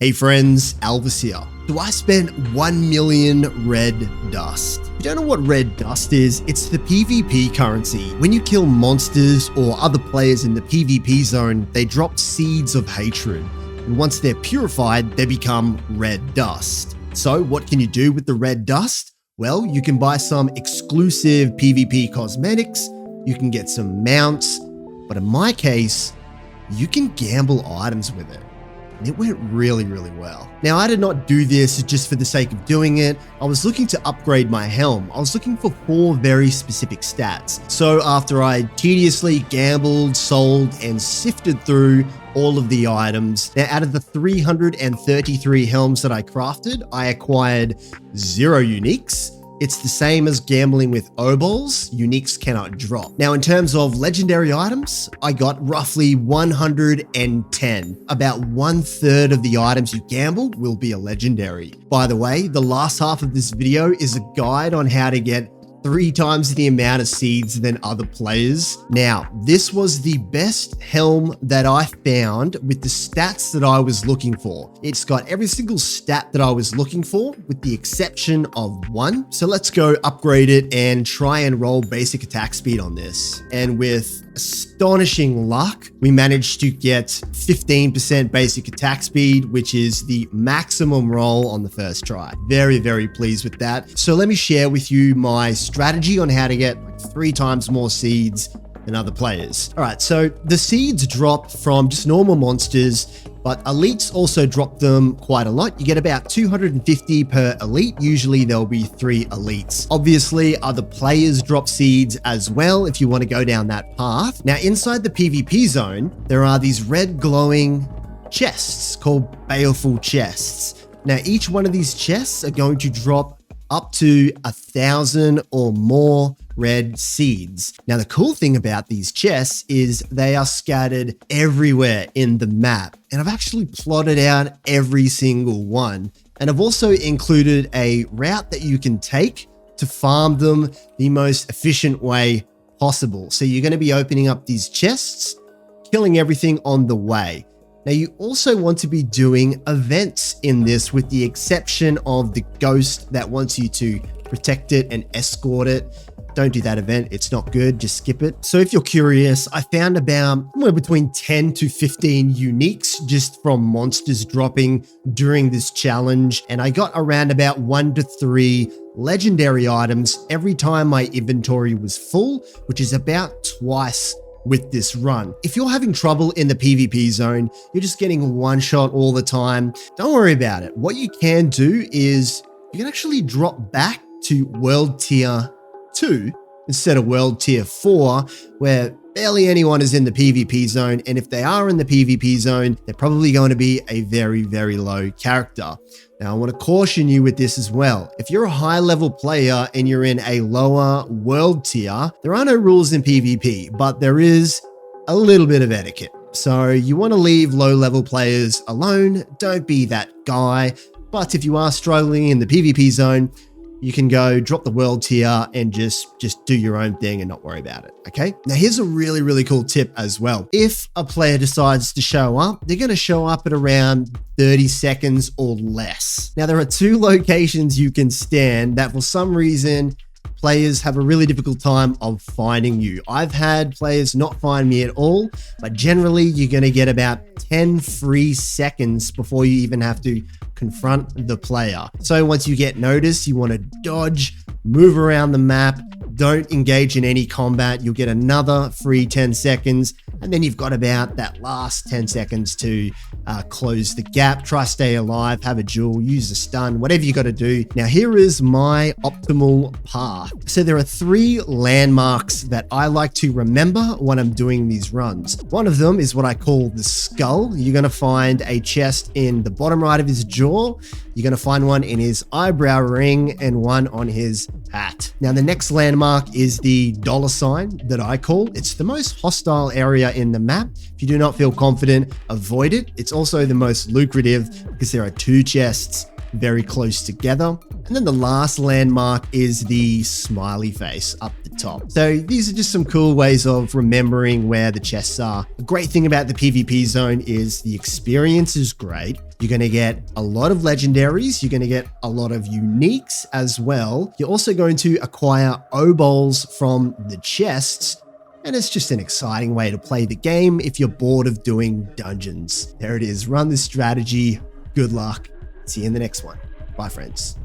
Hey friends, Alvis here. So I spent 1 million red dust. If you don't know what red dust is, it's the PvP currency. When you kill monsters or other players in the PvP zone, they drop seeds of hatred. And once they're purified, they become red dust. So what can you do with the red dust? Well, you can buy some exclusive PvP cosmetics, you can get some mounts, but in my case, you can gamble items with it. And it went really well. Now, I did not do this just for the sake of doing it. I was looking to upgrade my Helm. I was looking for 4 very specific stats. So after I tediously gambled, sold, and sifted through all of the items, now out of the 333 Helms that I crafted, I acquired 0 uniques. It's the same as gambling with Obols, uniques cannot drop. Now, in terms of legendary items, I got roughly 110. About 1/3 of the items you gambled will be a legendary. By the way, the last half of this video is a guide on how to get 3 times the amount of seeds than other players. Now, this was the best Helm that I found with the stats that I was looking for. It's got every single stat that I was looking for with the exception of 1. So let's go upgrade it and try and roll basic attack speed on this. And with astonishing luck, we managed to get 15% basic attack speed, which is the maximum roll on the first try. Very pleased with that. So let me share with you my strategy on how to get 3 times more seeds than other players. All right, so the seeds drop from just normal monsters, but elites also drop them quite a lot. You get about 250 per elite. Usually there'll be 3 elites. Obviously, other players drop seeds as well if you want to go down that path. Now, inside the PvP zone, there are these red glowing chests called baleful chests. Now, each one of these chests are going to drop up to 1,000 or more red seeds. Now, the cool thing about these chests is they are scattered everywhere in the map. And I've actually plotted out every single one. And I've also included a route that you can take to farm them the most efficient way possible. So you're going to be opening up these chests, killing everything on the way. Now, you also want to be doing events in this with the exception of the ghost that wants you to protect it and escort it. Don't do that event. It's not good. Just skip it. So if you're curious, I found about somewhere between 10 to 15 uniques just from monsters dropping during this challenge. And I got around about 1 to 3 legendary items every time my inventory was full, which is about twice with this run. If you're having trouble in the PvP zone, you're just getting one shot all the time, don't worry about it. What you can do is you can actually drop back to World Tier 2 instead of World Tier 4, where barely anyone is in the PvP zone. And if they are in the PvP zone, they're probably going to be a very low character. Now, I want to caution you with this as well. If you're a high level player and you're in a lower world tier, there are no rules in PvP, but there is a little bit of etiquette. So you want to leave low level players alone. Don't be that guy. But if you are struggling in the PvP zone, you can go drop the world tier and just do your own thing and not worry about it, okay? Now, here's a really cool tip as well. If a player decides to show up, they're going to show up at around 30 seconds or less. Now, there are 2 locations you can stand that for some reason players have a really difficult time of finding you. I've had players not find me at all, but generally you're going to get about 10 free seconds before you even have to confront the player. So once you get noticed, you want to dodge, move around the map, don't engage in any combat. You'll get another free 10 seconds. And then you've got about that last 10 seconds to close the gap, try stay alive, have a duel, use a stun, whatever you got to do. Now, here is my optimal path. So there are 3 landmarks that I like to remember when I'm doing these runs. One of them is what I call the skull. You're going to find a chest in the bottom right of his jaw. You're going to find one in his eyebrow ring and one on his hat. Now, the next landmark is the $sign that I call. It's the most hostile area in the map. If you do not feel confident, avoid it. It's also the most lucrative because there are 2 chests very close together. And then the last landmark is the smiley face up the top. So these are just some cool ways of remembering where the chests are. The great thing about the PvP zone is the experience is great. You're going to get a lot of legendaries. You're going to get a lot of uniques as well. You're also going to acquire Obols from the chests. And it's just an exciting way to play the game if you're bored of doing dungeons. There it is. Run this strategy. Good luck. See you in the next one. Bye, friends.